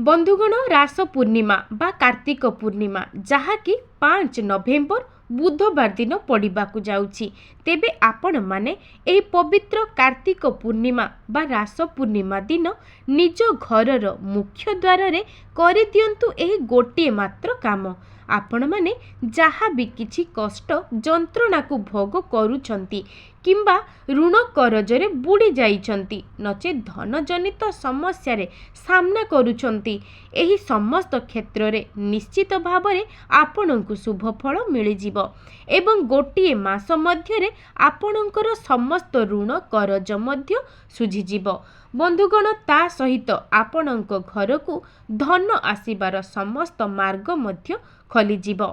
बंधुगण रास पूर्णिमा बा कार्तिक पूर्णिमा जहाँकि 5 नवेम्बर बुधवार दिन पड़ाक जाऊँगी तेबे आपण माने एही पवित्र कार्तिक पूर्णिमा बा रास पूर्णिमा दिन निज घरर मुख्य द्वार रे करि दियंतु एही गोटे मात्र काम। आपण माने जहाँ भी किछि कष्ट जंत्रणा को भोग करूछंती किंबा ऋण करजरे बुड़ी जाइछंती नचे धन जनित समस्या रे सामना करूछंती एही समस्त क्षेत्र रे निश्चित भावरे आपणंकु शुभ फल मिली जिवो एवं गोटिए मास मध्य रे आपणंकर समस्त ऋण करज मध्य सुझी जिवो। बंधुगण ता सहित आपणंक घरकु धन आसीबार समस्त मार्ग मध्य खोली जिवो।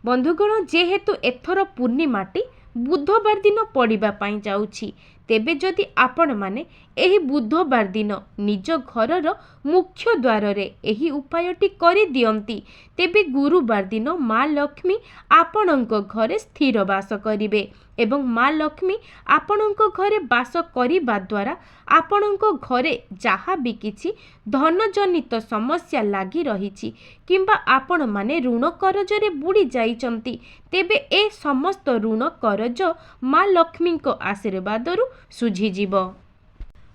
बंधुगण जेहेतु एथर पूर्णिमाटी बुधवार दिन पड़िबा पाई जाउछि तेबे जदि आपण माने एही बुधवार दिन निज घरर मुख्य द्वार रे एही उपायटी करि दियंती तेबे गुरुवार दिन माँ लक्ष्मी आपणंक घरे स्थिर वास करिवे एवं माँ लक्ष्मी आपणंक घरे वास करिबा द्वारा आपणंक घरे जहाँ भी किछि धन जनित समस्या लागी रहिछि किंबा आपण माने ऋण करजरे बुड़ी जाइचंती तेबे ए समस्त ऋण करज माँ लक्ष्मीक आशीर्वादरु सुझी जिवो।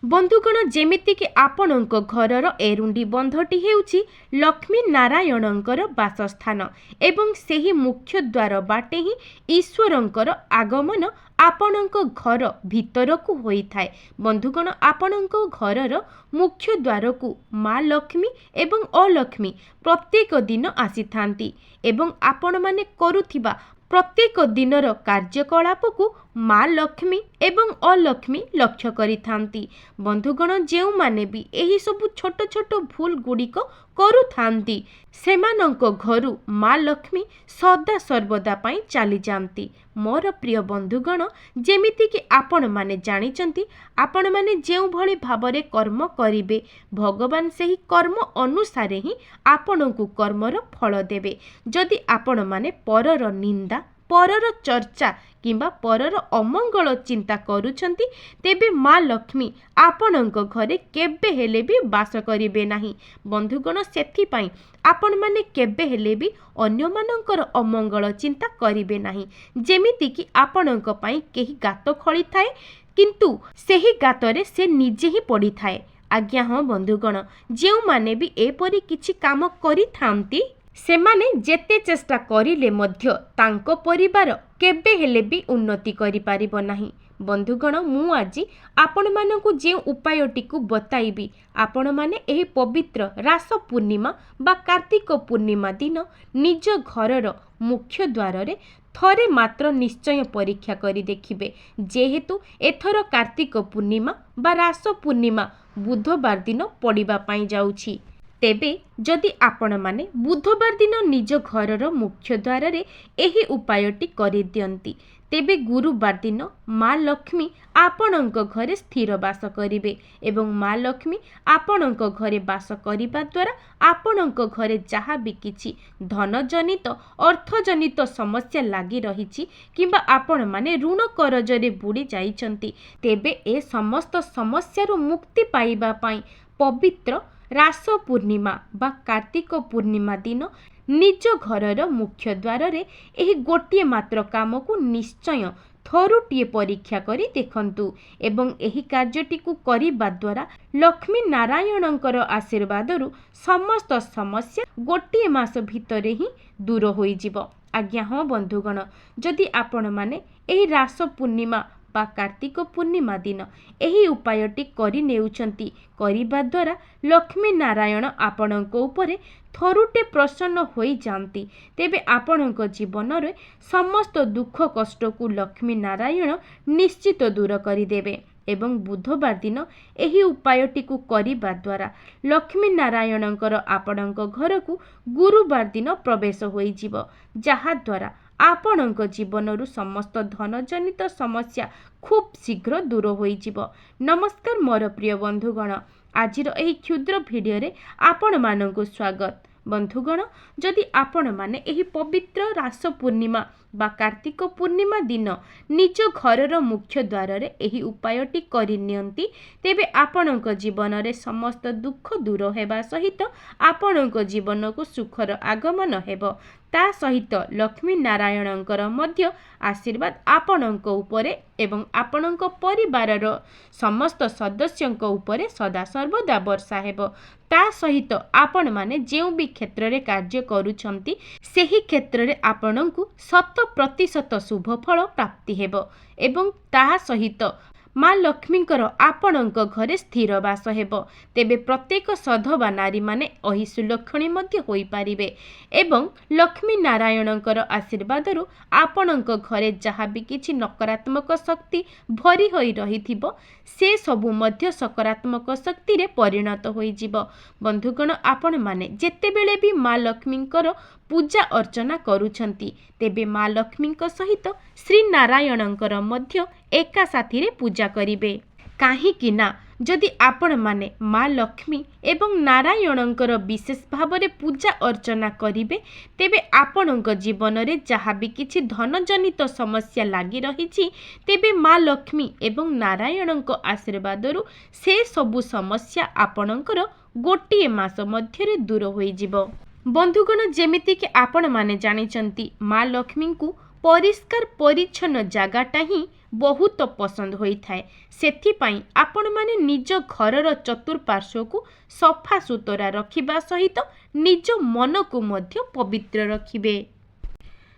बंधुगण जेमिति कि आपणंक घरर एरुंडी बंधटी हेउछि लक्ष्मी नारायणंकर वासस्थान एवं सेही मुख्य द्वार बाटे ही ईश्वरंकर आगमन आपणंक घर भितरकु होइथाय। बंधुगण आपणंक घरर मुख्य द्वारकु माँ लक्ष्मी एवं अलक्ष्मी प्रत्येक दिन आसीथांती एवं आपण माने करुथिबा प्रत्येक दिनर कार्यकलाप को माँ लक्ष्मी एवं अलक्ष्मी लक्ष्य करिथांती। बंधुगण जेउ माने भी एही सबु छोट छोट भूल गुड़िक करुथांती सेमानंक घरु माँ लक्ष्मी सदा सर्वदा पाई चली जाती। मोर प्रिय बंधुगण जेमिति कि आपण माने जानिचंती आपण माने जेउ भली भाबरे कर्म करिवे भगवान सेही कर्म अनुसारे ही आपणंकु कर्मर फल देवे। जदि आपण माने परर निंदा परर चर्चा किंबा परर अमंगल चिंता करूछंती तेबे माँ लक्ष्मी आपणंक घरे केबे हेले भी वास करिवे नाही। बंधुगण सेथि पई आपण माने केबे हेले भी अन्य मानकर अमंगल चिंता करिवे नाही। जेमिति कि आपणंक पई केही गात खळी थाए किंतु सेही गातरे से निजे ही पड़ी थाए। आज्ञा हाँ बंधुगण जेउ माने भी एपरि किछि काम करि थांती सेमाने जेते चेष्टा करिले मध्य तांको परिवार केबे हेले भी उन्नति करि पारिबो नाही। बंधुगण मु आजी आपण मानकु जे उपायटी को बताइबी आपण माने एही पवित्र रास पूर्णिमा बा कार्तिक पूर्णिमा दिन निज घरर मुख्य द्वार रे थरे मात्र निश्चय परीक्षा करी देखिबे जेहेतु एथर कार्तिक पूर्णिमा बा रास पूर्णिमा बुधवार दिन पड़िबा पाई जाउछि तेबे जदि आपण माने बुधवार दिन निज घरर मुख्य द्वार रे एही उपायटी करि दियंती तेबे गुरुवार दिन माँ लक्ष्मी आपणंक घरे स्थिर वास करिवे एवं माँ लक्ष्मी आपणंक घरे वास करिबा द्वारा आपणंक घरे जहाँ भी किछि धन जनित अर्थ जनित समस्या लागी रहिछि किंबा आपण माने ऋण करजरे बुड़ी जाइछंती तेबे ए समस्त समस्यारु मुक्ति पाइबा पाई पवित्र रास पूर्णिमा बा कार्तिक पूर्णिमा दिन निज घरर मुख्य द्वार रे एही गोटिए मात्र काम को निश्चय थरुटिए परीक्षा करी देखंतु एवं एही कार्यटी को करिबा द्वारा लक्ष्मी नारायणंकर आशीर्वादरु समस्त समस्या गोटिए मास भितरे ही दूर होई जिवो। आज्ञा हाँ बंधुगण जदि आपण माने एही रास पूर्णिमा बा कार्तिक पूर्णिमा दिन एही उपायटी करि नेउछंती करिबा द्वारा लक्ष्मी नारायण आपणंक उपरे थरुटे प्रसन्न होई जानती तेबे आपणंक जीवन रे समस्त दुख कष्ट को लक्ष्मी नारायण निश्चित दूर करि देबे एवं बुधवार दिन एही उपायटी को करिबा द्वारा लक्ष्मी नारायणंकर आपणंक घर को गुरुवार दिन प्रवेश होई जिवो जहा द्वारा आपणंक जीवनरु समस्त धन जनित समस्या खूब शीघ्र दूर होई जिवो। नमस्कार मोर प्रिय बंधुगण आजिर एही क्षुद्र भिडियो रे आपण मानंकु स्वागत। बंधुगण जदि आपण माने एही पवित्र रास पूर्णिमा बा कार्तिक पूर्णिमा दिन निज घरर मुख्य द्वार एही उपायटी करिनियंती तेबे आपणक जीवन रे समस्त दुख दूर हेबा सहित आपणक जीवन को सुखर आगमन हेबो। ता सहित लक्ष्मी नारायणंकर मध्य आशीर्वाद आपणक उपरे एवं आपणक परिवारर समस्त सदस्यंक उपरे सदा सर्वदा वर्षा हेबो। ता सहित आपण माने जेउ भी क्षेत्र रे कार्य करूछंती सेही क्षेत्र रे आपणंकु 100% शुभ फल प्राप्ति हेबो एवं ता सहित माँ लक्ष्मींकर आपणंक घरे स्थिर वास हेबो। तेबे प्रत्येक सधवा नारी माने अहि सुलक्षणी मध्य होई पारिबे एवं लक्ष्मी नारायणंकर आशीर्वादरु आपणंक घरे जहा भी किछि नकारात्मक शक्ति भरी होई रहिथिबो से सबु मध्य सकारात्मक शक्ति रे परिणत होई जिवो। बंधुगण आपण माने जेते बेले भी माँ लक्ष्मींकर पूजा अर्चना करूछंती तेबे माँ लक्ष्मींक सहित श्री नारायणंकर मध्य एका साथी रे पूजा करिवे। काहेकि ना जदि आपण माने माँ लक्ष्मी एवं नारायणंकर विशेष भावरे पूजा अर्चना करिवे तेबे आपणक जीवन रे जहा भी किछि धन जनित समस्या लागी रहिछि तेबे माँ लक्ष्मी एवं नारायणंक आशीर्वादरु से सबु समस्या आपणंकर गोटिए मास मध्यरे दूर होई जिवो। बंधुगण जेमिति कि आपण माने जानिचंती माँ लक्ष्मी को परिष्कार परिच्छन्न जगाटा ही बहुत पसंद होई थाए। सेथिपाई आपण माने निज घरर चतुर्पार्श्व को सफा सुतरा रखिबा सहित निज मन को मध्य पवित्र रखिबे।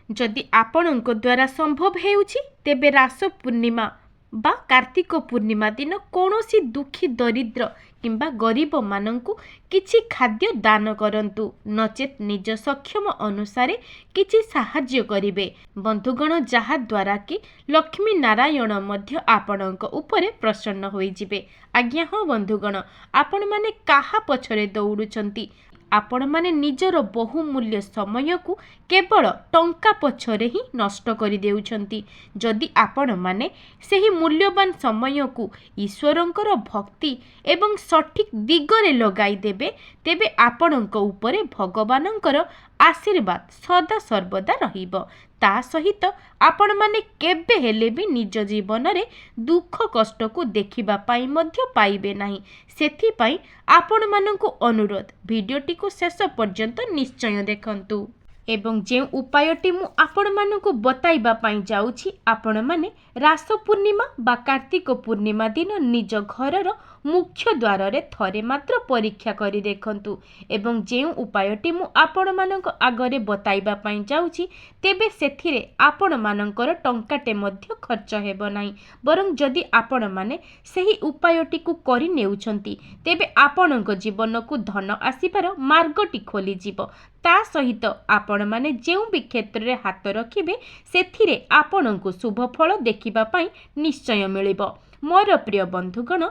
जदि आपणक द्वारा संभव हेउछि तेबे रास पूर्णिमा बा कार्तिक पूर्णिमा दिन कौनसी दुखी दरिद्र किंबा गरीब मानंकु किछि खाद्य दान करंतु नचेत निज सक्षम अनुसारे किछि साहाय्य करिवे। बंधुगण जहा द्वारा कि लक्ष्मी नारायण मध्य आपणक उपरे प्रसन्न होई जिवे। आज्ञा हो बंधुगण आपण माने काहा पछरे दौड़ुचंती आपण माने निजर बहुमूल्य समय को केवल टंका पछरे ही नष्ट करि देउछंती। जदि आपण माने सेही मूल्यवान समय को ईश्वरंकर भक्ति एवं सठिक दिगरे लगाई देबे तेबे आपणक उपरे भगवानंकर आशीर्वाद सदा सर्वदा रहिबो। ता सहित आपण माने केबे हेले भी निज जीवन रे दुख कष्ट को देखिबा पाई मध्य पाइबे नाही। सेथि पाई आपण माननकु अनुरोध भिडियोटी को शेष पर्यंत निश्चय देखंतु एवं जे उपायटी मु आपण माननकु बताइबा पाई जाउछि आपण माने रास पूर्णिमा बा कार्तिक पूर्णिमा दिन निज घरर मुख्य द्वार रे थरे मात्र परीक्षा करी देखंतु एवं जे उपायटी मु आपण मानक आगरे बताइबा पाई जाउछि तेबे सेथिरे आपण मानकर टंकाटे मध्य खर्च हेबो नाही। बरं जदि आपण माने सेही उपायटी को करि नेउछंती तेबे आपणक जीवन को धन आसीबार मार्गटी खोली जिवो। ता सहित आपण माने जेउ भी क्षेत्र रे हाथ रखिबे सेथिरे आपणको शुभ फल देखिबा पाई निश्चय मिलिबो। मोर प्रिय बंधुगण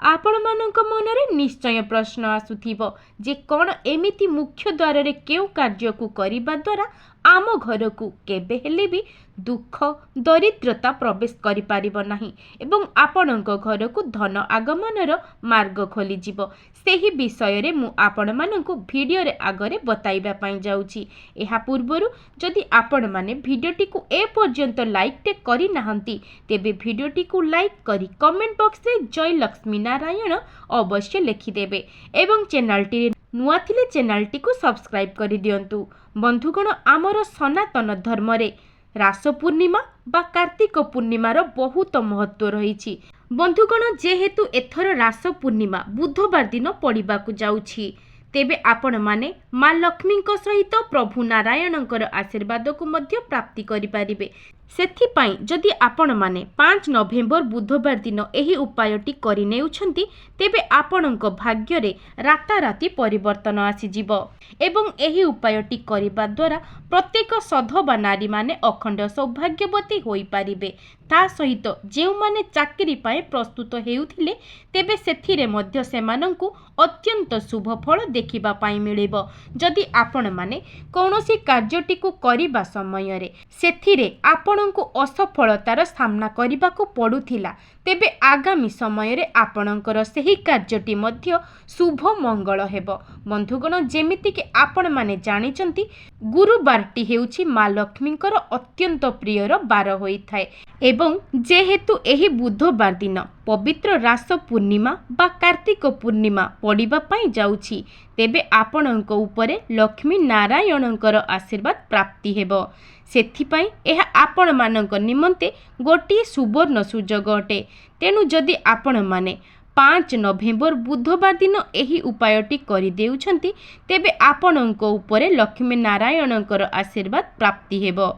आपण मानक मनरे निश्चय प्रश्न आसुथिबो जे कोन एमिति मुख्य द्वार रे केउ कार्य को करिबा द्वारा आम घर को केबे हेले भी दुख दरिद्रता प्रवेश करि पारिबो नाही एवं आपणक घर को धन आगमनर मार्ग खोली जिवो। सेही विषय रे मु आपण मानकु वीडियो रे आगरे बताइबा पाई जाउछि। एहा पूर्वरु जदि आपण माने वीडियोटी को ए पर्यंत लाइक टे करि नाहंती तेबे वीडियोटी को लाइक करी कमेंट बॉक्स रे जय लक्ष्मी नारायण अवश्य लिखि देबे एवं चैनलटी नुआ थिले चैनलटी को सब्सक्राइब करि दियंतु। बंधुगण आमर सनातन धर्म रे रास पूर्णिमा बा कार्तिक पूर्णिमार बहुत महत्व रही। बंधुगण जेहेतु एथर रास पूर्णिमा बुधवार दिन पड़िबाकु जाउछि तेबे आपण माने माँ लक्ष्मी सहित प्रभु नारायणंकर आशीर्वाद को मध्य प्राप्ति करि पारिबे। सेथिपाई जदि आपण माने 5 नवेम्बर बुधवार दिन एही उपायटी करि नेउछंती तेबे आपणक भाग्य रे राताराती परिवर्तन आसी जिवो एवं एही उपायटी करिबा द्वारा प्रत्येक सधवा नारी माने अखंड सौभाग्यवती होई पारिबे। ता सहित जो माने चाकरी पाए प्रस्तुत हेउथिले तेबे सेथिरे मध्य सेमानंकु अत्यंत शुभ फल देखिबा पाई मिलिबो। जदि आपण माने कौनसी कार्यटिकु करिबा समय रे सेथिरे आपणंकु असफलतार सामना करिबाकु पडुथिला तेबे आगामी समय रे आपणंकर सेही कार्यटी मध्य शुभ मंगल हेबो। बंधुगण जेमिति कि आपण माने जानिचंती गुरुवारटी हेउछि माँ लक्ष्मींकर अत्यंत प्रियर बार होइथाय एवं जेहेतु एही बुधवार दिन पवित्र रास पूर्णिमा बा कार्तिक पूर्णिमा पड़िबा पाई जाउछि तेबे आपणंक उपरे लक्ष्मी नारायणंकर आशीर्वाद प्राप्ति हेबो। सेथिपाई एहा आपण मानक निमंते गोटिए सुवर्ण सुजोग अटे। तेणु जदि आपण माने 5 नवेम्बर बुधवार दिन एही उपायटी करि देउछंती तेबे आपणंक उपरे लक्ष्मी नारायणंकर आशीर्वाद प्राप्ति हेबो।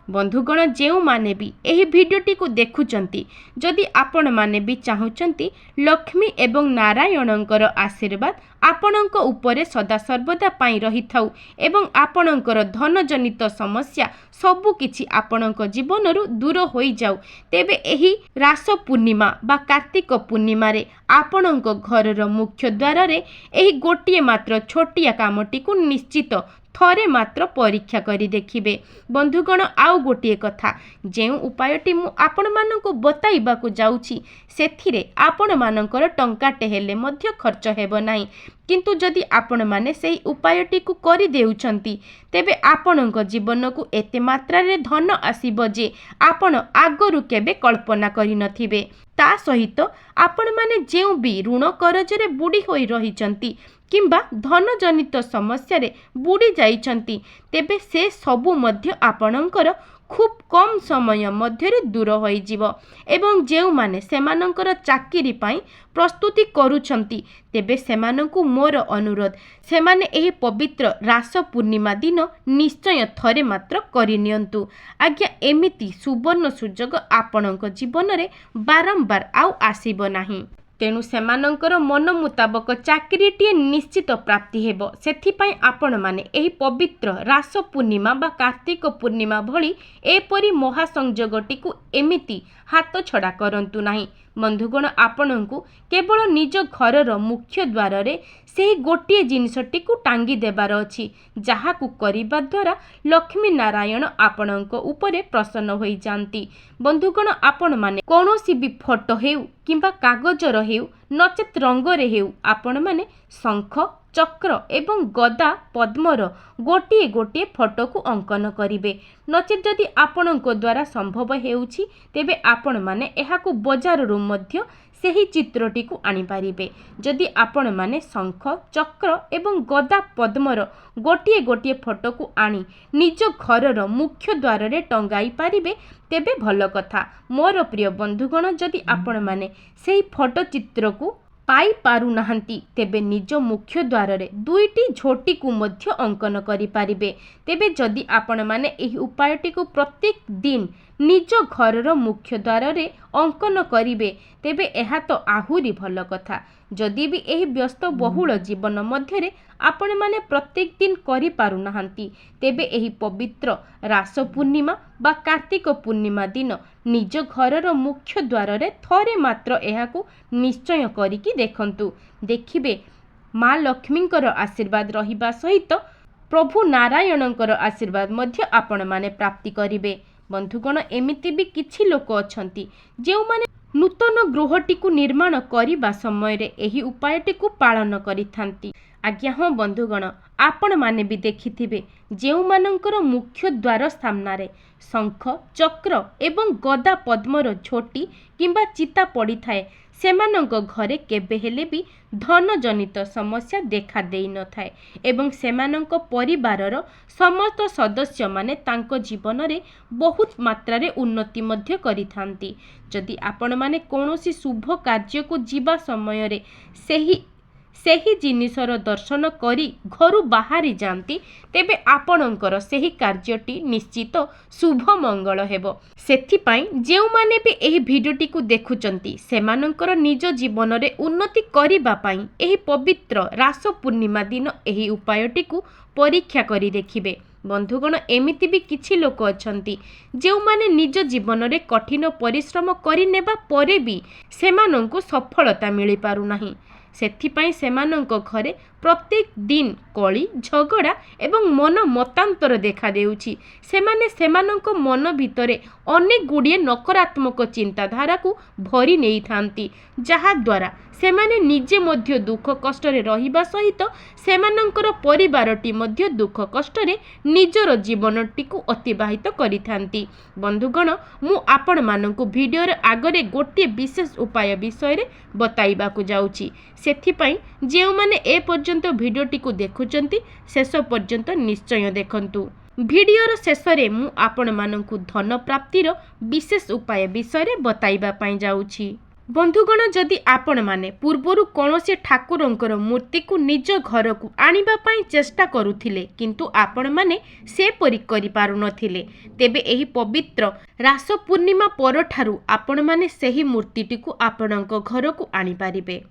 बंधुगण जो माने भी एही भिडियोटी को देखुचंती जदि आपण माने भी चाहुचंती लक्ष्मी एवं नारायणंकर आशीर्वाद आपणंक उपरे सदा सर्वदा पाई रही थाउ एवं आपणंकर धन जनित समस्या सबु किछि आपणंक जीवनरु दूर होई जाउ तेबे एही रास पूर्णिमा बा कार्तिक पूर्णिमा रे आपणंक घरर मुख्य द्वार रे एही गोटिए मात्र छोटिया कामटी को निश्चित थरे मात्र परीक्षा करी देखिबे। बंधुगण आउ गोटिए कथा जेउ उपायटी मु आपण माननको बताइबाकू जाउछि सेथिरे आपण मानकर टंकाटे हेले मध्य खर्च हेबो नाही किंतु जदि आपण माने सेही उपायटी को करि देउछंती तेबे आपणक जीवन को एते मात्रा रे धन आसीबो जे आपण आगरु केबे कल्पना करि नथिबे। ता सहित आपण माने जेउ भी ऋण करजरे बुडी होई रहिचंती किंबा धन जनित समस्या रे बुडी जाइचंती तेबे से सबु मध्य आपणंकर खूब कम समय मध्य दूर हो जिवो एवं जेउ माने सेमानंकर चाकरी पाई प्रस्तुति करूछंती तेबे सेमानंकु मोर अनुरोध सेमाने एही पवित्र रास पूर्णिमा दिन निश्चय थरे मात्र करिनियंतु। आज्ञा एमिति सुवर्ण सुजोग आपणंक जीवन रे बारंबार आउ आसीबो नाही। तेणु सेमानंकर मन मुताबक चाकरीटीए निश्चित प्राप्ति हेबो। सेथिपाई आपण माने एही पवित्र रास पूर्णिमा बा कार्तिक पूर्णिमा भली एपरी महासंजोगटी को एमिति हाथ छड़ा करंतु नाही। बंधुगण आपणंकु केवल निज घरर मुख्य द्वार रे सेही गोटिए जिनिसटी को टांगी देबार अछि जहाकु करिबा द्वारा लक्ष्मी नारायण आपणंक उपरे प्रसन्न होई जांती। बंधुगण आपण माने कोनोसी भी फोटो हेउ किंबा कागजर हेउ नचेत रंगरे हेउ आपण माने शंख चक्र एवं गदा पद्मर गोटिए गोटिए फोटो को अंकन करिवे। नचेत जदि आपणक द्वारा संभव हेउछि तेबे आपण माने एहाकु बजार रो मध्य सेही चित्रटी को आनी पारिबे। जदि आपण माने शंख चक्र एवं गदा पद्मर गोटिए गोटिए फोटो को आनी निज घरर मुख्य द्वार रे टंगाई पारिबे तेबे भल कथा। मोर प्रिय बंधुगण जदि आपण माने सेही फोटो चित्र को पाई पारु नाहंती तेबे निज मुख्य द्वार रे दुईटी झोटी को मध्य अंकन करि पारिबे। तेबे जदि आपण माने एही उपायटी को प्रत्येक दिन निज घरर मुख्य द्वार रे अंकन करिवे तेबे एहा तो आहुरी भल कथा। जदि भी एही व्यस्त बहुल जीवन मध्य रे आपण माने प्रत्येक दिन करि पारु नाहंती तेबे एही पवित्र रास पूर्णिमा बा कार्तिक पूर्णिमा दिन निज घरर मुख्य द्वार रे थरे मात्र एहाकू निश्चय करिकी देखंतु। देखिबे माँ लक्ष्मींकर आशीर्वाद रहिबा सहित प्रभु नारायणंकर आशीर्वाद मध्य आपण माने प्राप्ति करिवे। बंधुगण एमिति भी किछि लोक अछंती जेउ माने नूतन गृहटी को निर्माण करिबा समय रे एही उपायटी को पालन करिथांती। आज्ञा हाँ बंधुगण आपण माने भी देखिथिबे जेउ मानंकर मुख्य द्वार सामनारे शंख चक्र एवं गदा पद्मर झोटी किंबा चिता पड़ी थाए सेमानंक घरे केबे हेले भी धन जनित समस्या देखा देई न थाए एवं सेमानंक परिवारर समस्त सदस्य माने तांको जीवन रे बहुत मात्रा रे उन्नति मध्य करिथांती। जदि आपण माने कोनोसी शुभ कार्य को जीवा समय रे सेही जिनिसर दर्शन करी घरु बाहरी जांती तेबे आपणंकर सेही कार्यटी निश्चित शुभ मंगल हेबो। सेथिपाई जेउ माने भी एही भिडियोटी को देखुचंती सेमानंकर निज जीवन रे उन्नति करिबा पाई एही पवित्र रास पूर्णिमा दिन एही उपायटी को परीक्षा करी देखिबे। बंधुगण एमिति भी किछि लोक अछंती जेउमाने निज जीवन रे कठिन परिश्रम करिनेबा परे भी सेमानंकु सफलता मिली पारु नाही। सेथिपाई सेमानंक घरे प्रत्येक दिन कली झगड़ा एवं मन मतांतर देखा देउछि। सेमाने सेमानंक मन भितरे अनेक गुड़िए नकारात्मक चिंताधारा को भरी नहीं थांती, जहा द्वारा सेमाने निजे मध्य दुख कष्ट रे रहिबा सहित सेमानंकर परिवारटी मध्य दुख कष्ट रे निजर जीवनटी को अतिबाहित करिथांती। बंधुगण मु आपण मानंकु वीडियो रे आगरे गोटे विशेष उपाय विषय रे बताइबा को जाउछि। सेथिपाई जेउ माने ए पर्यंत वीडियोटी को देखुचंती शेष पर्यंत निश्चय देखंतु। वीडियोर शेष रे मु आपण मानंकु धन प्राप्तिर विशेष उपाय विषय रे बताइबा पई जाउछि। बंधुगण जदि आपण माने पूर्वरु कौनसी ठाकुरंकर मूर्ति को निज घर को आनिबा पई चेष्टा करुथिले किंतु आपण माने से परि करि पारु नथिले, तेबे एही पवित्र रास पूर्णिमा परठारु आपण माने सेही मूर्तिटी को आपणक घर को आनि पारिबे।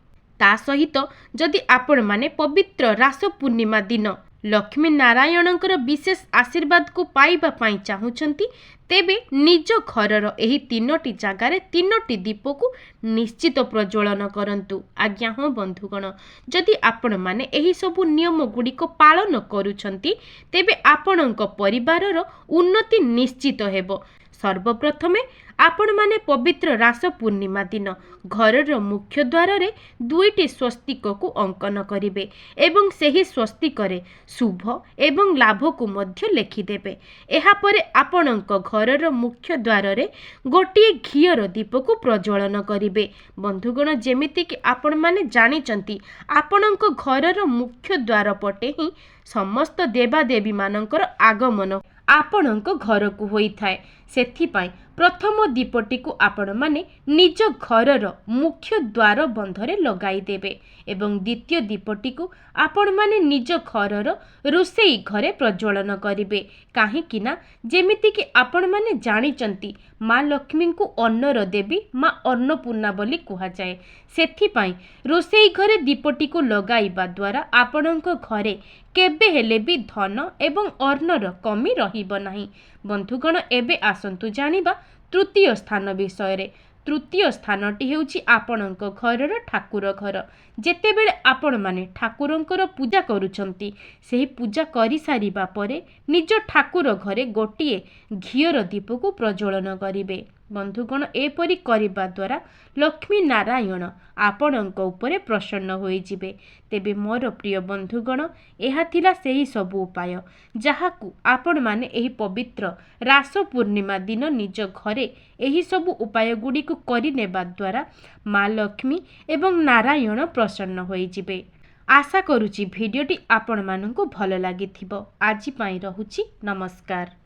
ता सहित जदि आपण माने पवित्र रास पूर्णिमा दिन लक्ष्मी नारायणकर विशेष आशीर्वाद को पाइबा पाई चाहुचंती, तेबे निज घरर एही तीनोटी जगार तीनोटी दीप को निश्चित प्रज्वलन करंतु। आज्ञा हाँ बंधुगण, जदि आपण माने एही सबु नियम गुडी को पालन करूछंती तेबे आपणक परिवारर उन्नति निश्चित हेबो। सर्वप्रथमे आपण माने पवित्र रास पूर्णिमा दिन घरर मुख्य द्वार रे दुईटी स्वस्तिक को अंकन करिवे एवं सेही स्वस्तिक रे शुभ एवं लाभ को मध्य लिखिदेवे। एहा परे आपणक घरर मुख्य द्वार रे गोटिए घियर दीप को प्रज्वलन करिवे। बंधुगण जेमिति कि आपण माने जानिचंती आपणक घरर मुख्य द्वार पटे ही समस्त देवादेवी मानकर आगमन आपणक घर को होई थाए। सेथिपाई प्रथम दीपटी को आपण माने निज घरर मुख्य द्वार बंधरे लगाई देबे एवं द्वितीय दीपटी को आपण माने निज घरर रोषेई घरे प्रज्वलन करिवे। काहे किना जेमिति कि आपण माने जानिचंती माँ लक्ष्मी को अन्नर देवी माँ अन्नपूर्णा बोली कुहा जाए। सेथिपाई रोषेई घरे दीपटी को लगाइबा द्वारा आपणक घरे केबे हेले भी धन एवं अन्नर कमी रहिब नाही। बंधुगण एबे आसंतु जानिबा तृतीय स्थान विषय रे। तृतीय स्थानटी हेउछि आपणक घरर ठाकुर घर। जेतेबेले आपण माने ठाकुरंकर पूजा करूछंती सेही पूजा करि सारिबा परे निज ठाकुर घरे गोटिए घियर दीप को प्रज्वलन करिवे। बंधुगण एपरि करिबा द्वारा लक्ष्मी नारायण आपणक उपरे प्रसन्न होई जिवे। तेबे मोर प्रिय बंधुगण एहा थिला सेही सबु उपाय जहाकू आपण माने एही पवित्र रास पूर्णिमा दिन निज घरे एही सबु उपाय गुडी को करि नेबा द्वारा माँ लक्ष्मी एवं नारायण प्रसन्न होई जिवे। आशा करूची भिडियोटी आपण माननकु भल लागिथिबो। आजि पई रहुची नमस्कार।